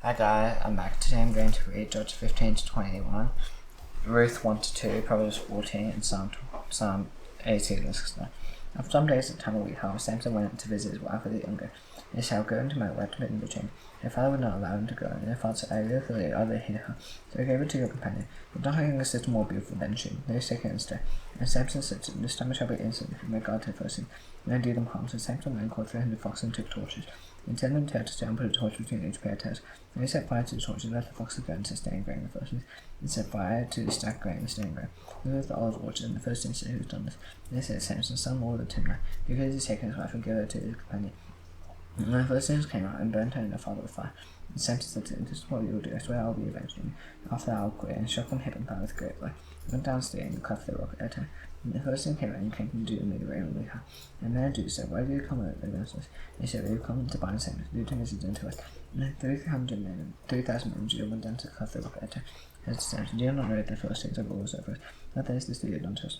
Hi guys, I'm back. Today I'm going to read Judges 15 to 21, Ruth 1 to 2, Proverbs 14, and Psalm 18. After some days at time of week harvest, Samson went to visit his wife with the younger. He shall go into my wet in the chamber. Their father would not allow him to go, and their father said, I will for the other hid her. So he gave her to your companion. But not her younger sister more beautiful than she. They sick against her. And Samson said to them, this time it shall be instant, if you make God take first thing. And I do them harm. So Samson then called 300 foxes and took torches. He turned them to stone, put a torch between each pair of toes. And he set fire to the torch and let the foxes go into staying grain the first. And set fire to the stacked grain and staying grain. This was the olive orchard, and the first instant who was done this. And they said, Samson, son more of the timber, because he's taken his wife and give her to his companion. And the Philistines came out and burnt her and her father with fire. And Samson said to him, this is what you will do, I swear I will be avenged on you. After I will quit, and struck them hip and thigh with a great blow. He went downstairs and cleft the rock at her. And the Philistine came out and came from Judah and made a rain with her. And then Judah said, why do you come against us? He said, we have come to bind Samson, to do to misdeeds unto us. And then 300 men and 3,000 men of Judah went down to cleft the rock at her. And said to Samson, do you not know that the Philistines are rulers over us? That is this that you have done to us.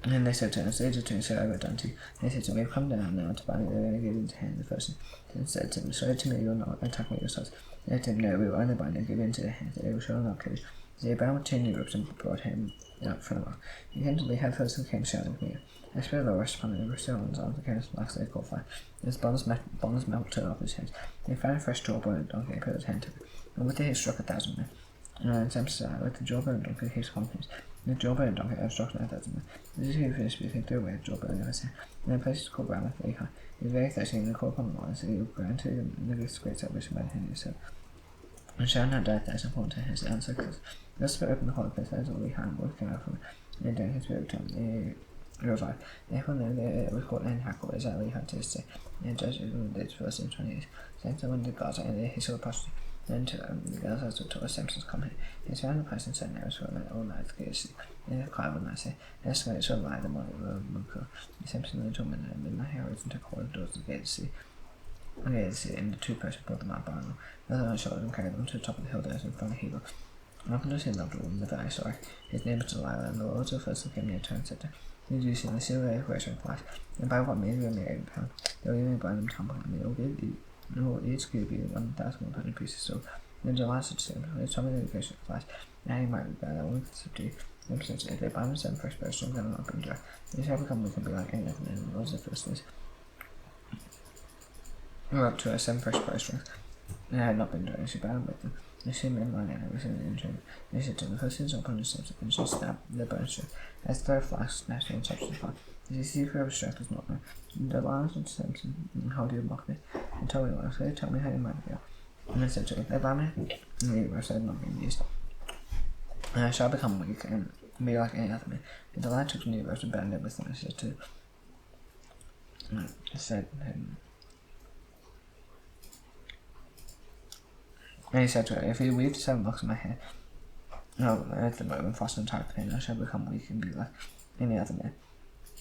And they said to him, say to him, so I have done to you. And he said to me, we have come down now to bind you, and give you into hand the first. And said to him, swear to me you will not attack me yourselves. And they said, no, we will only bind you and give you into their hands, they shall not kill you. So they bound with 2 new ropes and brought him out from the rock. He came to the head first and came shouting with me. I spread the rest upon him, rushed on his arms, and carried his flax they called fire. His bonds melted off his head. They found a fresh jawbone donkey and put his hand to it. And with it he struck 1,000 men. And Samson said, with the jawbone donkey he upon him. And the jawbone donkey I struck 9,000 men. This is who finished speaking, threw away the jawbone of his hand. And then placed his called ground very high. He was very thirsty, and he called upon the Lord, so he would ground to him, and the great salvation by the hand of his soul. And Sharon had died there, so fallen to his ancestors. The spirit opened the holy place, as all the hand wood came out from it. And then his spirit returned, he revived. Therefore, it was called Hackle, as Ali had to say. And judges in the days first in 20 years. Samson went to Gaza, and he saw prostitute. Then to the Gaza to Samson's coming. He found the place and said, now it's for all night to get sleep. And the cry would not say, and so it's for lie the morning of Munko. Samson then told me that midnight he rose and took hold of the doors of the gate to see. And the 2 persons brought them out by them. The other one shoulders and carried them to the top of the hill there in front of Hebrew. And often does he loved a woman, the very story. His name was Delilah, and the Lord of first came near to her and said to her, did you see the silver equation of life? And by what means you will marry £8? They will even bind them tumble, and they will give you, each give you 1,100 pieces of silver. Then Delilah said to him, they told me the equation of life, and he might be by that woman to subdue. Then said, if they bind themselves fresh bow strings, they will not bring joy. They shall become weak and be like any other men, and the Lord of the first were up to her 7 fresh bowstrings, and had not been joined, she bound with them. And she made mine and was in the entrance. And she said to the Philistines upon his steps, and she snapped the bowstring, as the flax snatched and touched the fire. As you see, whoever strength does not know. And Delilah said to Samson, how do you mock me? And told me what I said, tell me how you might go. And I said to her, they bind me, and the Hebrew said, not being used. And I shall become weak and be like any other man. And Delilah took the new ropes and bound it with them, and said to him, and he said to her, if you weave 7 locks in my hair, at the moment fasten and tie the pin, I shall become weak and be like any other man.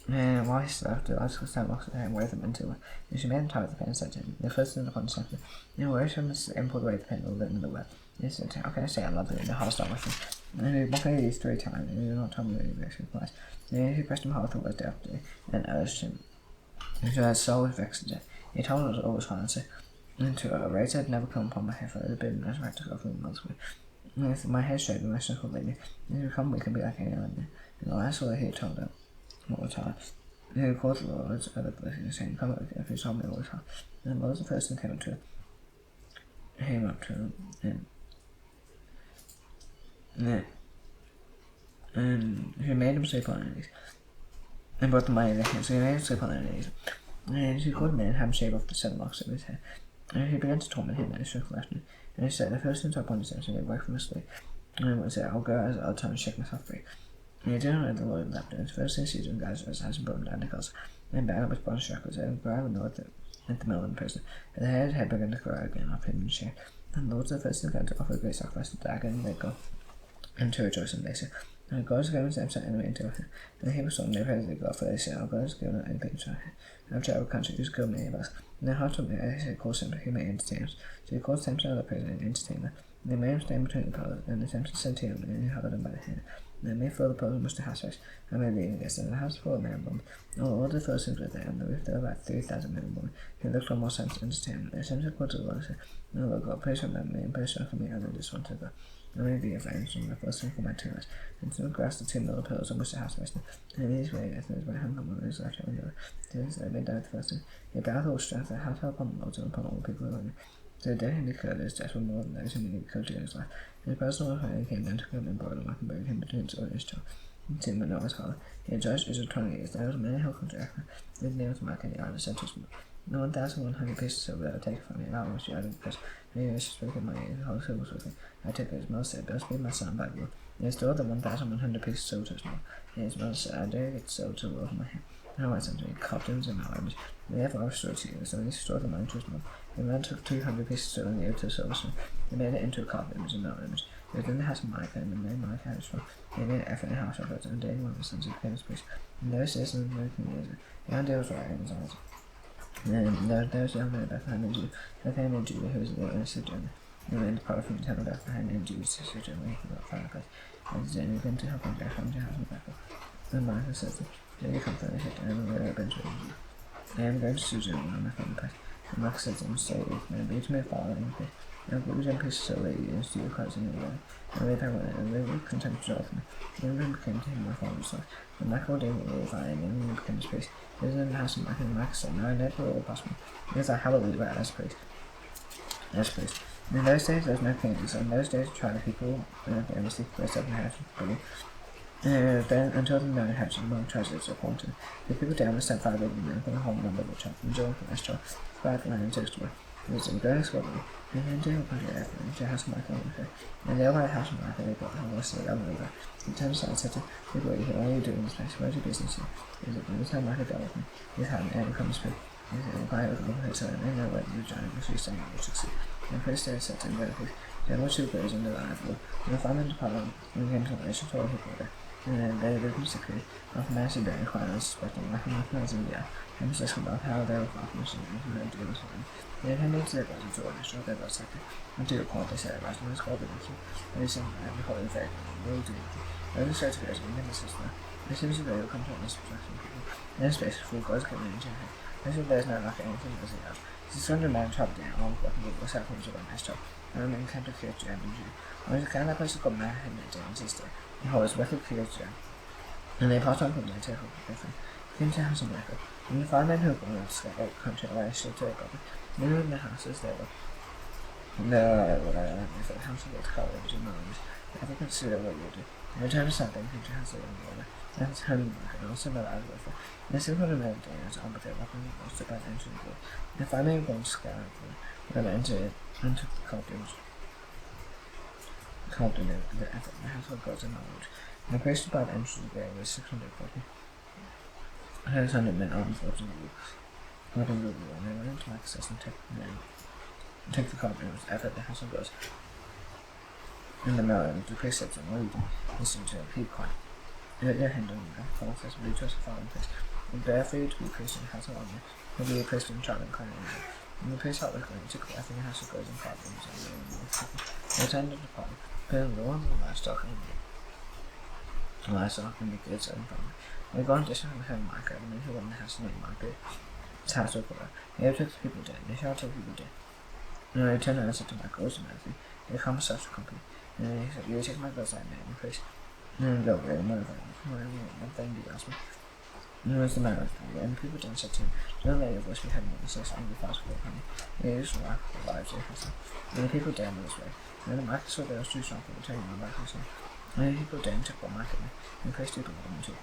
And while he slept, I took 7 locks of hair and wove them into it. And she made him tie with the pin and said to him, the first thing upon Samson, where shall I pulled away the pin and let in the web? And he said to her, how can I say I love you? And the heart stopped with him. And he mocked me these 3 times, and he did not tell me any vexing replies. And he pressed him hard for words day after day, and urged him. And so his soul was vexed to death. He told him it was always fine, and to a rage had never come upon my head, for it had been as right to go for months away. And with my head straight and my circle lately, and he become weak and be like any other man. And the last word he told her what was hard. And he called the Lord to other blessings, saying, come up if he told me what was hard. And the Lord the first thing came up to him, and he made him sleep on his knees, and brought the money in their hands, so he made him sleep on their knees. And he called him in and had him shave off the 7 locks of his hair. And he began to torment him, and he struck left him. And he said, the first thing I upon his steps and get away from his sleep. And he would say, I'll go as I'll try and shake myself free. And he did not know the Lord left him. His first thing C.Jun guys was has him brought him down to Gaza. And bound up his bronze shackles and grabbed him at the middle of the prison. And the head began to grow again up him in shame. And the Lord the first thing began to offer a great sacrifice to Dagon and Nego, and to rejoice and they said, and God has given Samson enemy into her. And the Hebrew saw no praise to God, for they said, our God has given anything to her. And after our country, who's killed many of us. And their hearts were made, they called Samson, who may entertain us. So he called Samson out of the prison and entertained them. And they made him stand between the pillars, and the Samson said to him, and he held him by the hand. They may fill the post much to house space. I may be against the house full of men. All the first things were there on the roof. There were about 3,000 men and women who looked for more sense to understand. Their sense of quarter was no look, I'll place from me and place from me, and then just want to go. I may be afraid from the first thing for my tunnels, and some grass the 2 little pillows on which the house rested. And in these ways, as my hand on one is left hand window. This they made down the first thing. He bowed all strength, the house fell upon the lords and upon all the people around him. So the day he declared his death were more than those whom he could in his life. His personal affair came down to him and brought him up and buried him between his own and his child. Tim but not his father. He had judged Israel 20 years. There was many hill country after. His name was Mark and the island sent his 1,100 pieces of silver that I take from me, and I was the island because many years spoke in my ears, the whole silver was with me. I took it, his mother said, "Blessed be my son by the Lord." He restored the 1,100 pieces of silver to his mother. And his mother said, "I dare get silver to the Lord in my hand." And I sent me coffins in my language. Therefore I restored to you. So he restored the money to his mother. The man took 200 pieces of silver and gave it to the silversmith. He made it into a carved image and no image. It was in the house of Micah, and the name Micah had from. He made an effort in the house of Ruth, and daily one of his sons became his priest. And those days in the American years, the idea was right in his eyes. And there was a young man of Bethlehem in Judah, Bethlehem in Judah, who was the only C.Jun. He went departed from the town of Bethlehem in Judah to C.Jun, where he could not find a place. And his journey went to help him back home to house in Bethel. Then Micah said to him, "Did you come from the ship? I am aware of Benjamin. I am going to C.Jun when I find a place." And Micah said to him, "Stay with me, and be to me a father in the place. Now give me 10 pieces of silver, and steal your clothes in your way." And they went, and they were content to offer me. And then became to him my father's son. And Micah ordained me with iron, and he became his priest. He was in the house of Micah, and Micah said, "No, I never will pass me, because I have a leader as priest." And in those days there was no kings, so in those days to try the people, and seek for their inheritance. Then until the known inheritance among treasures are appointed. The people down the step 5 of them, and the whole number of the child from Jun from Esther, 5 and 6 to 1. It was in various women, and then they were put into the house of Micah and Micah. And they all went to the house of Micah, they got home and said, "I'm over." And turned aside and said to him, "What are you doing in this place? Where's your business here?" He said, "This time Micah dealt with me. He's had an air come to speak." He said, "Inquire of the Lord, so and they know where the giant was who's saying will succeed." And the priest there said to him, "Go to peace. General two goes into the eye of the Lord." And the famine departed, and came to the nation to all people there. And then they lived in security. After Nancy bearing inquired and suspecting nothing was in the air. And was asking about how they were far from the city, and who they do this one. They attended to their gods and joy, and destroyed their gods sector. And to the point they said, "Rise, let's go to the king." And they said, "I am the holy faith, and we will do it." They said to those and then the sister. It seems that they will come to this destruction people. In this space, full gods came into her. They said there is no lack of anything as they have. 600 men traveled down, all working with the sacrifice of his job. And the men came to Kirjan and Jew. And it was kind of place called Mahan and down sister. And hold his wicked Kirjan. And they passed on from there to help with them. Came to the house of Michael. And the 5 men who were going out to scout out the country where they stood to their God. Many of the houses there were. And there were if the house of the college and mountains. If I consider what you do. And returned to Sunday and came to the house of the water. And his home and also met out with her. And the 600 men days on, but their weapons were stood by the entrance of the door. And the 5 men were going to scout out for them. And they entered into the cottage. Called in the effort, the house of gods and knowledge. And the priest by the entrance of the grave was 640. 600 men armed for the roof. And they went into access and take the cottage with effort, the house of gods. In the morning, the priest said to them, "What are you doing?" Listen to him, keep quiet. And at their hand on the Paul says, "Believe to us a following place. And bear for you to be a priest in the house of honor. He'll be a priest in child and clan angel." And the priest out was going, took the effort in the house of gods and carved them, and they returned to the party. Putting the one of the livestock and the goods and family. They had gone distant from the home of Micah, and they who went in the house named Micah. His house was full. They took the people dead, they shall take people dead. And they returned and said to Micah, "What's the matter? They come to such a company." And they said, "You take my goods and name and priest." And then go away and whatever thing do you ask me? And what's the matter with you? And the people then said to him, "Do not let your voice be heard among the six and be fast for the company." And it is for the lives of the And the people damned this way. And then Micah saw that it was too strong for the turning on back himself. And the people then took what Micah made, and placed people on them too.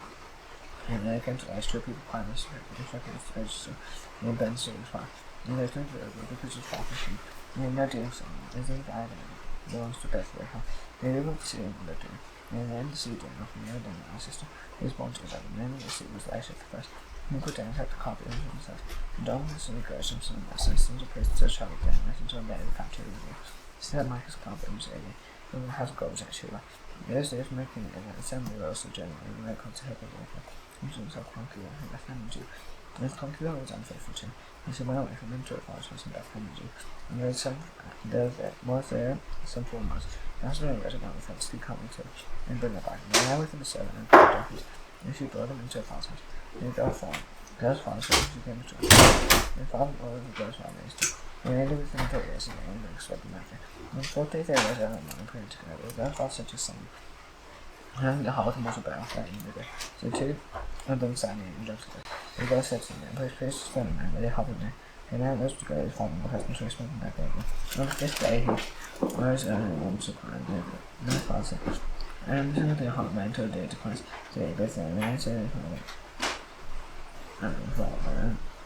And they came to the two people quietly spoke, and instructed us to register, and Ben stood was far. And they turned to the river because it was far from him. And they had no deal of saying, as they died in it, they belongs to death their house. They lived with the sea and lived in it. And then the sea down from the other than my sister, who was born to 11, and then the sea was later at the first. And he put down and took the copy of himself. And Dominus and the girls and some of us, and sons of priests to travel down, and until the day of the captivity of the world. So that Micah's copy was alien. And the house of God was actually like. In those days, making it an assembly was also general, and they got to help everyone. And so himself clunky and left hand Jew. his concubine was unfaithful to him, and she went away from him to her father's house in Bethlehem. And there was some 4 months. That's when I read about the friends to come to and bring her back. And they were with him a servant and 5 donkeys, and she brought them into her father's house. And the girl's father said she came to her. And the father ordered the girl's father to. And they lived with him 3 years, and they only expected them after. On the 4th day they rose early in the morning and prayed together. The girl's father said to his son, I think the heart of mortal bear off that in the day. So 2 of them sat and drugs together. The girl said to them, Please praise the man, where they hovered there. And now those to go his father and the husband to expect him back over. On the 5th day he rose early in the morning to cry, and the father said, this is not the heart man until the day to Christ. So they both there, and I said,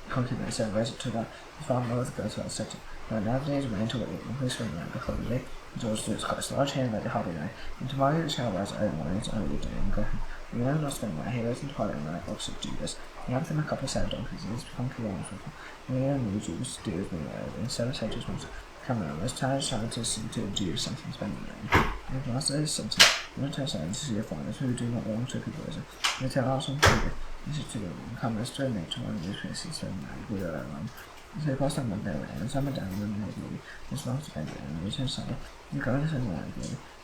concubine said, Raise it to God. His father and the girl to said to him, Now the days went into it, and please from the land, behold, the day. George stood Christ, large hand like the hobby night, and tomorrow the child rise early morning, it's only the day, and go home. The man not spending my he rose into party and night opposite Judas. He had them a couple of sad donkeys, and his concubine was with him. And the man knew Judas to do as being early, and so said to his master, Come on, let's tie a child to Judas something spending the night. And his master is something, and not tie silence to see your foreigners who do not belong to people as a. They tell us on people, this is to them, come, let's turn nature one of these places, spend the night, we are alone. So they passed on one day, and some down and then maybe his master bent and returned Sunday. The garden said,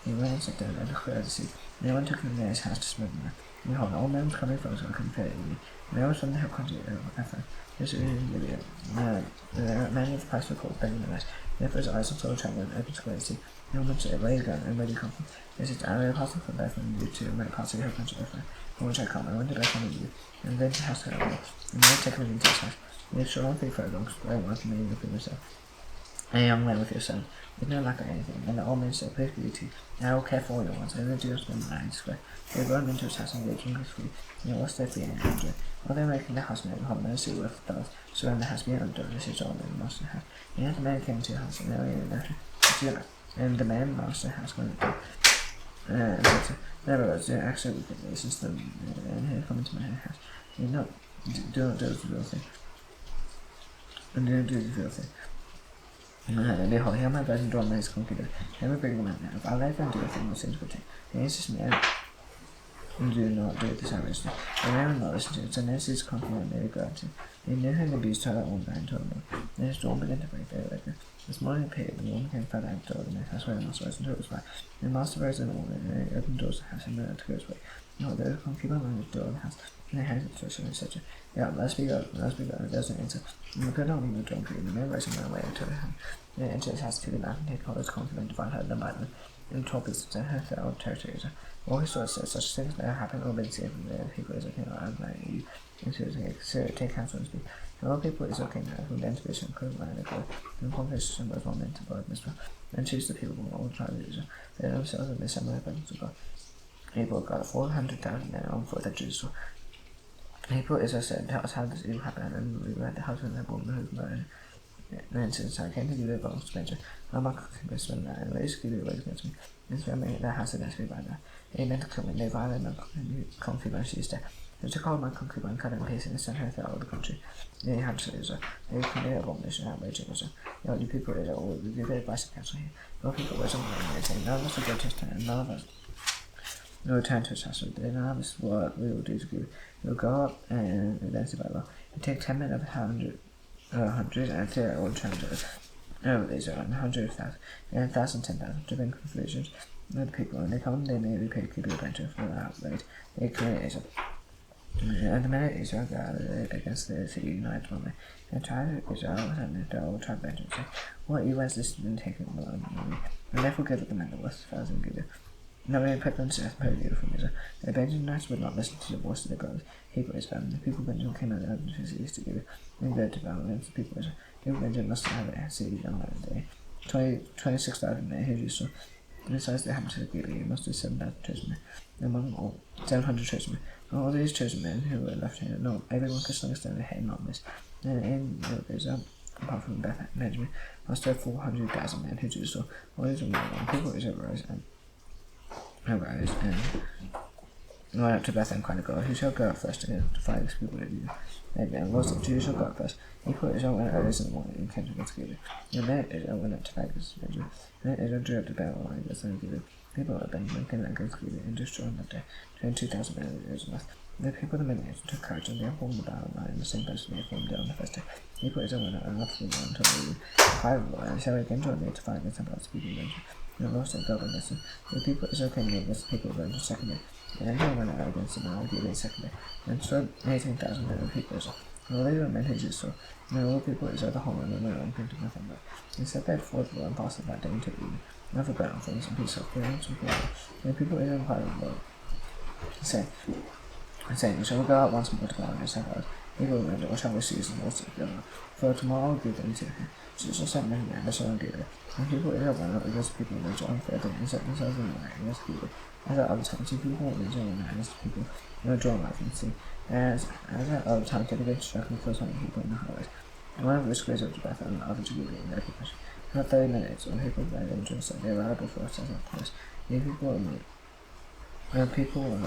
He went and sat down and declared the sea. No one took him near his house to smoke there. Behold, an old man was coming from us and compared with me. And I was from the hill country of Ephraim. This is in Gilead. There are many of the price were called begging the rest. Therefore his eyes of soul travel and open to the sea. No one said, Raise gun, and where do you come from? This is I passing from Bethlehem and you to a remote part of the hill country of Ephraim. From which I come, I went to Bethlehem with you, and then to house to and I take him into his house. And if sure on 3 furlongs, I want to me with yourself. A young man with your son, with no lack of anything, and the old man said, Please be with you, and I will care for all your wants, and the Jews will mind square. They brought him into his house and gave him free, and it was their free and enjoy. While they were making the house merry, Hot mercy with dogs, surround the house beyond the door, this is all that the master had. And the man came into the house, and they were in the and the man master house went to and said, Never was there actually wickedly since the man had come into my house. You know, do not do the real thing. And do not do the real thing. And behold, here my virgin daughter is concubine. Never bring them out now. If I let them do a thing that seems good thing. And this man and do not do this outrageously. And they will not listen to it. So this is concubine and they regard to. They knew him and abused her that one man told them. Then his dawn began to break very later. This morning appeared, and the woman came further out the door of the house where the master was until it was light. And the master rose in the morning, and they opened the doors of the house and went out to go his way. No, there was a concubine on the door of the house, and they handed it to her, and said to her, Yeah, let's be going, and there's no answer. And the good old woman was and the man rose and went away to her home. And they entered his house to the mountain, he called his concubine to find her them by them, and 12 visits to her fell territories. All his stores said, Such things never happened or been seen from the people as I came out of you, and so take counsel and speak. And all people is okay now, from then to be some could land ago, and conversation was one meant to God Mr. And choose the people from all tribes of Israel. They themselves and they assemble the abundance of God. Abel got 400,000 men on foot at Jerusalem. Abel Israel said, Tell us how this evil happened, and we read the husband and the woman who murdered. Then since I came to give it belongs to Benjamin, I'm not going to spend that, and later give it away against me. This family that has against me by now. Amen to come and they violate my concubine, she is dead. They took all my concubine, cut and paste, and sent her throughout all the country. They had to Israel. They committed abomination and outrage in Israel. You know, you people Israel will give their advice and counsel here. Your people were something and they say, None of us will go to his town, and none of us will return to his house. None of us what we will do to give. We will go up and identify law. We take 10 men of 100 and clear all charges. No, these are 100,000, and 1,000, 10,000 to bring conclusions with the people. When they come, they may be paid keep it better for the outrage. They commit Israel. And the men of Israel gathered against the city united one day. And the tribe of Israel and the whole tribe of Benjamin said, What you has this been taken alone from me? And therefore give it the men that was 1,000 Gideon. Now they put them to death per year from Israel. The Benjaminites would not listen to the voice of their brothers. Hebrew Israel, and the people of Benjamin came out of the cities to give it. And go to battle against the people of Israel. People of Benjamin must have a city on that day. 26,000 men who used to. Besides the habits of Gilead, must be 7,000 chosen men. Among all 700 chosen men. All these chosen men who were left here, no, everyone could sling a stone ahead, not miss. And in Israel, apart from Benjamin, must have 400,000 men who do so. All these were men, people of Israel arose and went up to Bethlehem, cried to God, Who shall go up first to fight this people of you? And Lord said, Who shall go up first? People of Israel went early in the morning and came to Gilead. And then Israel went up to Vegas, Benjamin. Then Israel drew up the battle line against Gilead. People of Benjamin came out against Gilead and destroyed them that day. 22,000 men of Israel left. The people of the Middle Ages took courage and they formed the battle line in the same place they formed on the first day. He put his own winner and left the one until the private war, and so again joined there to fight against the people of Benjamin. And lost their government. The people of Israel came against the people of Benjamin second day. And Israel went out against them and Gibeon second day, and struck 18,000 men of people of Israel. And all they were men who Jews saw, and all the people of Israel the whole and went on to nothing but. They set their before the Lord and passed that day into the evening. Now for battle things and peace of clearance and people. And the people of Israel inquired of the Lord, saying, we shall go out once more to battle against our God. People of Israel shall we seize and also go out. For tomorrow I will give them to him. So shall send men and shall do it. And people of Israel went out against the people of Israel and fought them and set themselves in the way against the people. As at other times, the people of Israel went out against the people and were drawn out from the sea. As at other times, they began to strike and kill some of the people in the highways. And one of which goes up to Bethel and the other to Gibeon in their possession. About 30 minutes, when people of Israel entered, so they arrived before us as that place. The people of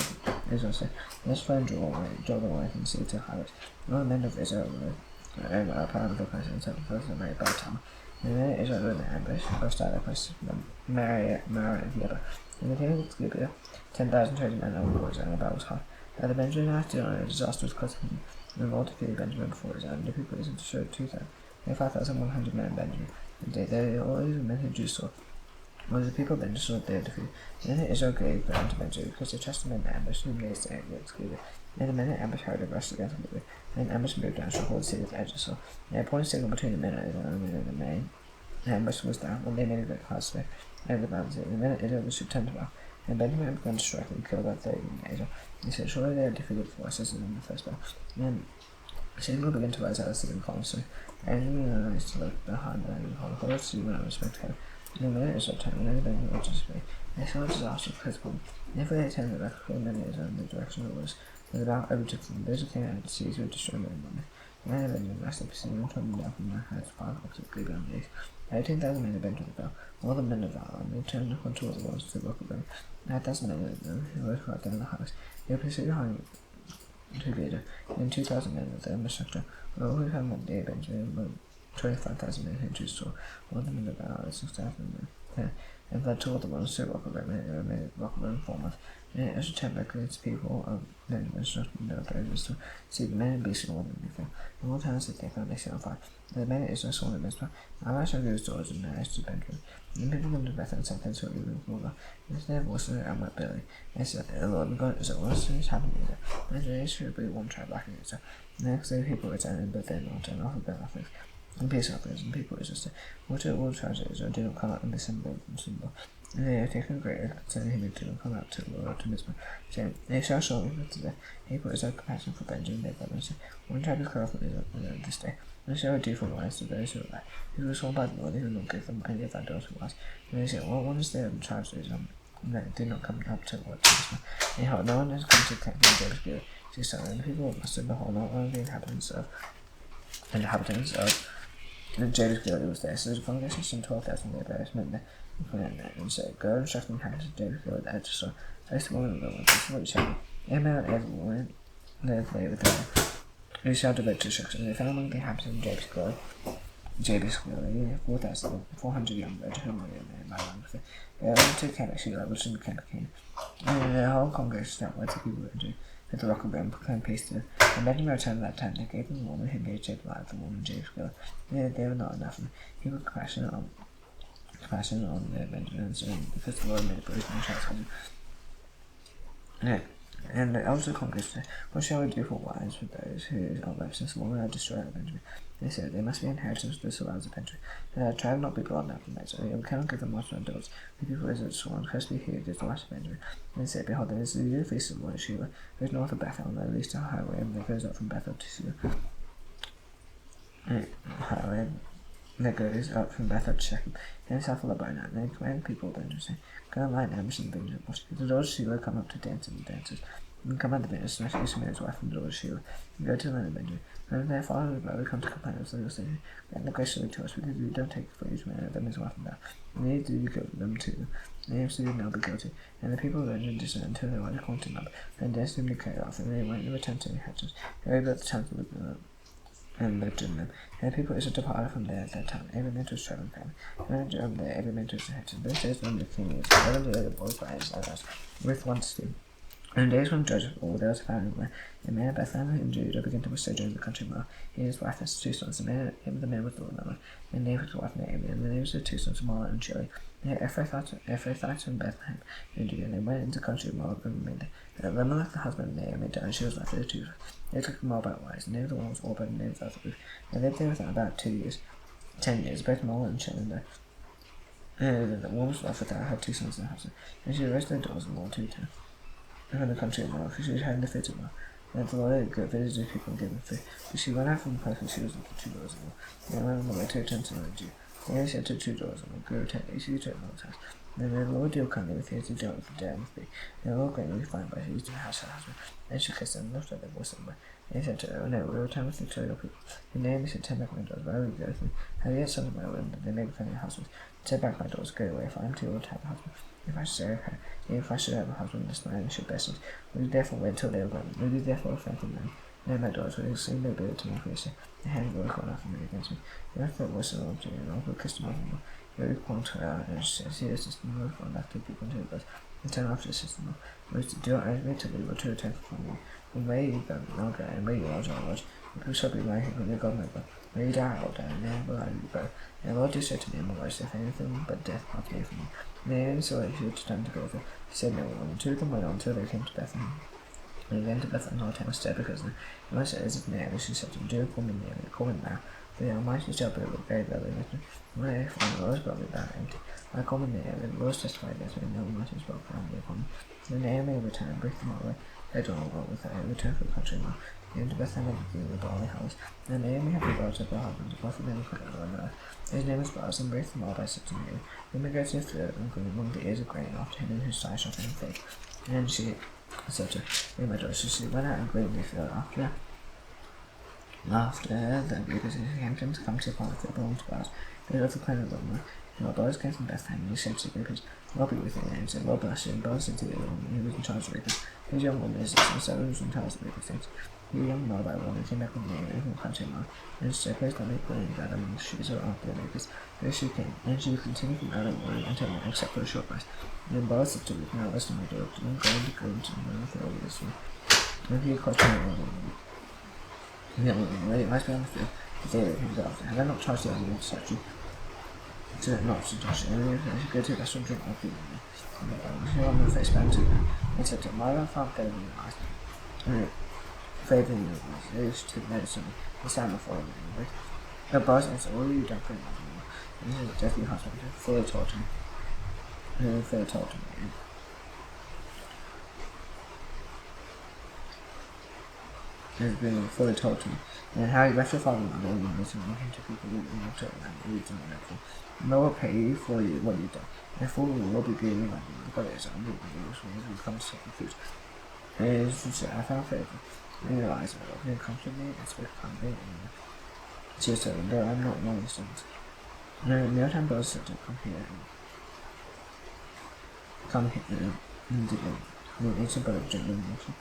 Israel said, let's try and draw them away from the sea to highways. And all the men of Israel were proud of the place and set themselves in a very bad time. And the men of Israel were in the ambush, burst out their place from Mara and Geba. And the king of Gibeon, 10,000 chosen men and warriors, and the battle was hard. Now the Benjamin acted on a disaster was caused him, and the Lord defeated Benjamin before his own. The people of Israel showed 5,100 men in Benjamin. And they all these men who Jews saw. Well, the people of Benjamin saw they were defeated. And then Israel gave ground to Benjamin because they trusted men in ambush, whom they stayed against Gibeon. And the men in ambush hurried and rushed against Gibeon. And ambush moved down to hold the city with the edge of Saul. They appointed a signal between the men of Israel and the main. The ambush was down when they made a great cloud smoke over the mountains. The men of Israel should turn to battle. And Benjamin began to strike and kill about 30 men in Israel. He said, surely they are defeated before us, as in the first battle. And then the signal began to rise out of the second column, so Benjamin arose to look behind them and hold the sea when I was to heaven. And the men of Israel turned, and then Benjamin went to display. They saw a disaster of Hezbollah. Therefore they turned back for the men of Israel in the direction of the west. And the battle overtook them. Those who came out of the seas were destroyed by them. The men of Benjamin rushed up, pursuing and travelling down from their heights 5 opposite Gibeon on the east. 18,000 men of Benjamin fell, all the men of valor, and they turned upon towards the walls to the rock of them. 9,000 men of them, who were right down the house. They pursued behind to Geder, and 2,000 men of them were struck down. But all who found that day Benjamin were 25,000 men who Jews saw, all the men of valor, 6,000 men, and fled toward the walls to the rock of them, and they made rock of them 4 months. And it was returned back against the people of Benjamin, struck them down those to see the men and beasts and all them before. And all towns that they found they set on fire. And the men of Israel saw them Mizpah. I shall go his doors and narrows to Benjamin. And the people came to Bethel and sent them to even smaller. And their voice and went Billy. They said, the Lord God is at once and it's happening there. And there is should be one tribe back in Israel. And the next day the people returned, but they not and offered burnt offerings and peace offerings. And the people of Israel said, what all tribes of Israel do not come out and be symbol and symbol. And they have taken great concerning him to come out to the Lord to Mizpah, saying, they shall surely live to the people of Israel compassion for Benjamin, their brother, and said, one tribe is cut off from Israel this day. And they shall do for wives to those who are left. Who were sworn by the Lord, they will not give them any of their daughters for wives. And they said, well, one is there of the tribes of Israel, and they do not come up to the Lord to Mizpah. Anyhow, no one has come to camp in Jabez Gilead, to his son, and the people of Mustard, behold, not one of the inhabitants of the Jabez Gilead was there. So the congregation sent 12,000 of their various men there. And said, go and instruct the inhabitants of Jabez Gilead at Jezreel. Place the woman of the Lord, this is what you shall do. Every man and every woman, there lay with them. You shall devote to instruction. And they found among the inhabitants of Jabez Gilead, 4,400 young men, whom they were by land. They went to camp at Shiloh, which in the camp of Canaan. And the whole congregation went to people at the rock of them, proclaimed peace to them. And Benjamin returned at that time. They gave them the woman who made Jacob alive, the woman Jabez Gilead. They were not enough. And he was compassionate on their Benjamin, because the Lord made a bruise and transformed him. And the elders of the congregation said, what shall we do for wives for those who are left, since the woman had destroyed Benjamin? They said, they must be inheritance to the survivors of Benjamin. Their tribe not be blood out from Israel. We cannot give them much to adults. The people of Israel sworn, cursed be he who did the life of Benjamin. And they said, behold, there is the feast of the Lord at Shiloh. There is north of Bethel, and there leads to a highway, and there goes up from Bethel to Shiloh. Highway that goes up from Bethel to Shechem, and south of Lebanon. And they commanded the people of Benjamin, saying, go and lie in ambush in the Benjamin bush. The daughters of Shiloh come up to dance in the dances. And command the Benjamin, smash Ishmael's wife from the daughters of Shiloh, and go to the land of Benjamin. And their father and brother come to complain of the saying, grant the graciously to us, because we don't take for each man of them his wife and that. And they do kill them too. And they absolutely now be guilty. And the people of Benjamin discerned until they were acquainted up, and danced them to carry off, and they went and returned to their houses. They rebuilt the towns and lived in them. And the people of Israel departed from there at that time. Every man to his tribe and family. And from there, every man to his inheritance. Those days when the king was 11 years old, boys by his house, with one steed. In the days when judges ruled, there was a family where a man of Bethlehem in Judah began to sojourn in the country mile. He and his wife had 2 sons. The man was Lord, and named his wife Naomi, and the names of the 2 sons Mara and Chili. They had Ephrathite and Bethlehem in Judah, and they went into the country of Moab and remained there. Elimelech, the husband of Naomi, died, and she was left with her 2 sons. They took the Moabite wives. The name of the one was Orpah, and the name of the other Ruth. They lived there within about 10 years, both Mara and Chili died. The woman was left without her 2 sons and a husband, and she raised their daughters-in-law to return from the country of Moab, because she was having the fit of Moab. And the Lord had visited people and gave them food. So she went out from the place where she was with the 2 daughters-in-law, and went on the way to return to the Jew. Then he said to the 2 daughters-in-law, go return, each to the Lord's house. And then the Lord deal kindly with you as he dealt with the dead and the free. And the Lord greatly refined by who to the house of her husband. And she kissed them and lifted up their voice somewhere. And he said to her, oh no, we will return with you to your people. And Naomi said, turn back my daughters, where will you go with me? Have you yet sons of my womb, that they may become your husbands? Turn back my daughters, go away, for I am too old to have a husband. If I should say her, if I should have a husband, this man should bear sons. Will you therefore wait till they are grown? Will you therefore offend them? No, my daughters, will you soon be able to my creation? The hand will go enough for me against me. You have the voice of the Lord to you, and I will kiss my mother. You will point to her, and she says, see the system, Lord, for back to people into the birth. And turn after the system, Lord. Do not urge me to leave or to return from you. And may you go longer, and may you lodge our lodge. And who shall be my head when you God my God? May you die, I will die, and then will I be both. And the Lord did say to me, my wife, if anything but death parts me from you. And the enemy saw that he should turn to go with her. He said no one, and 2 of them went on until they came to Bethlehem. And he came to Bethlehem, Lord, was dead because of them. And when I said, is it Naomi? She said to him, do you call me Naomi? Call me now. For the Almighty shall be very badly with me. When I find the Lord's brought me back empty. I call me Naomi, the Lord testified against me, and the Almighty has brought me upon me. Then Naomi returned, breathed them all away. They don't know with her, and returned from the country now. Came to Bethlehem and began the barley house. And Naomi had regard to her husband, both of them were called on earth. His name was Boaz, and breathed them all by such a name. Then we go to the field and glean among the ears of grain after him, in whose side shall find faith. And she said to her, my daughter, so she went out and gleaned the field after the because he came to come to the part that belonged to Boaz. They were of the clan of Gomer. And Boaz came from Bethlehem, and he said to the reapers, Lord be with you. And he said, Lord bless you. And Boaz said to the other woman, who was in charge of the reapers, his young woman is this, and so he was in charge of the reapers' things. The young Moabite woman came back with Naomi from the country of Moab, and she placed on the grain and gathered among the sheaves after the reapers. There she came, and she would continue from early morning until night, except for a short rest. And then Boaz said to Ruth, now listen, my daughter, do not go into grain to the man with all this one. And he questioned the woman. The young woman, lay it must be on the field, but they were his after. Had I not charged the other woman to touch you? Not to touch you, and if you go to the restaurant, drink my food with me. And she on her face bound to her, and said to him, my wife found better than your eyes. And favouring the news to the medicine, the stand before him, and the boss answered, what have you done for him? And he said, death your husband, fully told him. And fully told him. Has been fully told to me. And how you left your father and mother and you listen and came to people who you looked at and reads and wonderful. And I will pay you for you what you've done. And for you will be giving like you. God is unmoving you when you come to second food. And it is to say, I found favor. And your eyes are open and comfort me and speak kindly and she said, though I'm not one of these things. And in no time Boaz said to come here and did it. And it's about a gentleman also.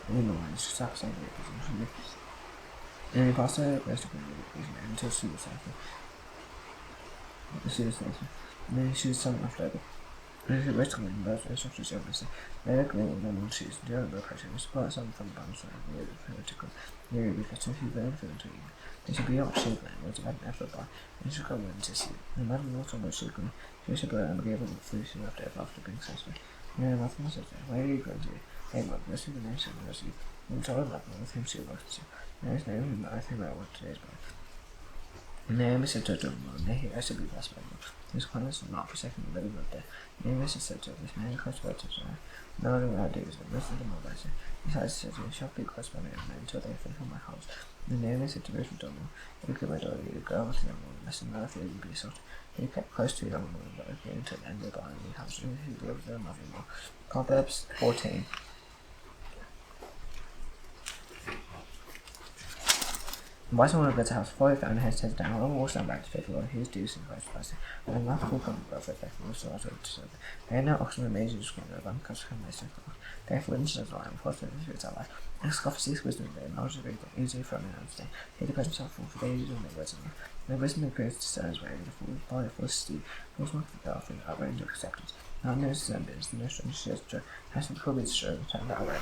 And the lines sat beside the representation. And he passed her rest of the representation until she was safer. And then she was summoned after over. And she rested in both rest of his illness. They had gleaned in normal shoes, and the other pressure was quite some from the bounce and the other political. Nearly because if you burn for them to eat, they should be out shape and was about an effort by, and she got went to see. And Madame also was so good. She should burn and gave her the food she left over after being satisfied. And her mother said, where are you going to? Hey, Mother, this is the nation of mercy. And told her with him she worked to. There is no one that I think about what today's birth. And Naomi said to her, may I should be blessed by God. His kindness will not forsake him the living of death. Naomi said to her, this man close by to Israel. No other way I do is that most of them are blessed. Besides, said to her, shall be close by me until they fulfill my house. And Naomi said to Ruth and Donald, if you could my daughter, you go with the young woman, lest in another field you be assaulted. He kept close to the young woman, but again until the end of the barn in the house, and he lived their mother-in-law. Proverbs 14. The wise woman of God's house, before he found her head set down, along will stand back to faithful Lord, he is due in Christ's blessing. And the mouth will come above her faithful, also out of to serve. They are no oxen and maids who scream of uncussed come they said God. Therefore, instead of lying, before the spirits are life. And scoff seeks wisdom, they knowledge of everything, easily from an understand. He declares himself full, for they use their words in life. And wisdom and grace to discern his way, the fool, folly, full of steed, fools mock the path, and outrage of acceptance. Now news is the mission gesture has been probably served and that way.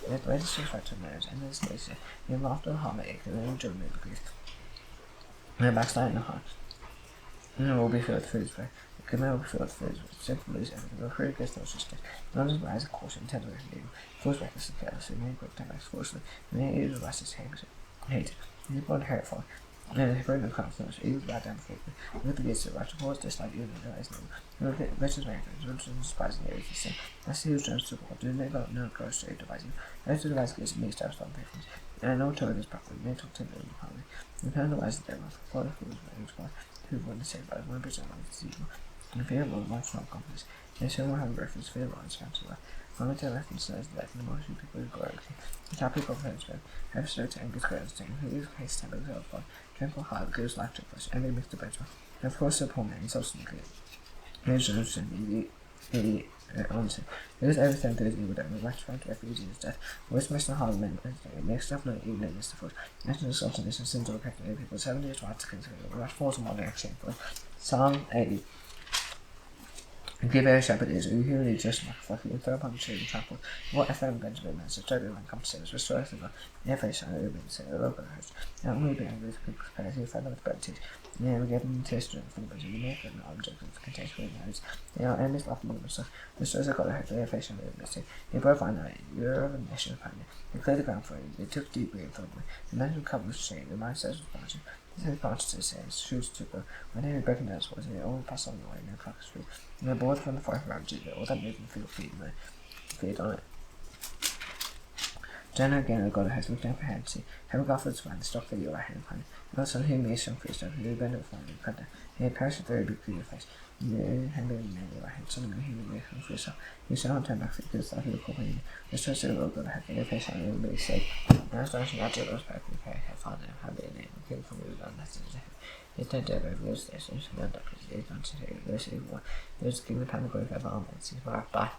It latest effect of nerves and this lazy. You laughed at heartache and enjoyment because the backslide in the heart. And it will be filled foods way. It could never be filled foods with simple lose everything. The crew gets no system. None of the rise of caution, tender and new. Force reckless and careless, and many quick time forcefully, and many use of us hate. He's born hurtful. And his brain of confidence, he was bad down for me. Look at the gates of right towards this like you and the guys know. Look at Richard's records, Richard's despising the areas of sin. I see who's trying to support, do they got no cross straight devising. I to devise gives me steps on patience. And I know toward this properly, may talk to me in the family. The plan to wise the devil, for the fools, my age, who want to say about 1% of the evil. And fear of much not confidence. They show more have reference, fear of his counselor. Only to reference says that the most people who go the happy confidence have certain and good credits to him, who is case temper himself for tranquil heart, gives life to flesh, and makes the better. And of course, the poor man, subsequently. Here's Johnson, the answer. It is everything that is evil done, the rectified refuge in his death. Always makes the hard man, makes stuff no evil against the foot. National assaulting this and sins or affecting people, 70 years right to consider the right falls on modern action for Psalm 80. Give a shepherd is who really just like fucking you throw upon the tree and trample. What FM Benjamin has a total and compensators restores the every son of the say the local host. Now we be angry with people's parents who find out the benefit. Yeah, we get them to history from the you make an object that contains with knows. They are enemies laughing among themselves. The stores have got a head, they are facing the mistake. They both find out you're of a nation of pioneer. They cleared the ground for you, they took deep breath from me. The men who come with shame, the mind says with passion. This is conscious says, shoots to go. When they were breaking down towards they only pass on the way, no clock is free. And they're bored from the fire around you, all that made them feel feed on it. Jenna again got a head, looked down for hand, see, having got for its fan, the stock that you are hand behind. And also who made some free stuff, who bent it for and cut down. He had perished a very big clear face. And the hand being man you are hand, suddenly he made some free stuff. He saw him turn back for the good stuff he was calling. The church of the road got a head, and the face on everybody said, I was astonishing that it was back with the I found it, had been a name, came from the land, that's his head. It turned over those stations, and that was the 8 months ago, the city war. There's the king of the Panagoy of Almonds, he's back.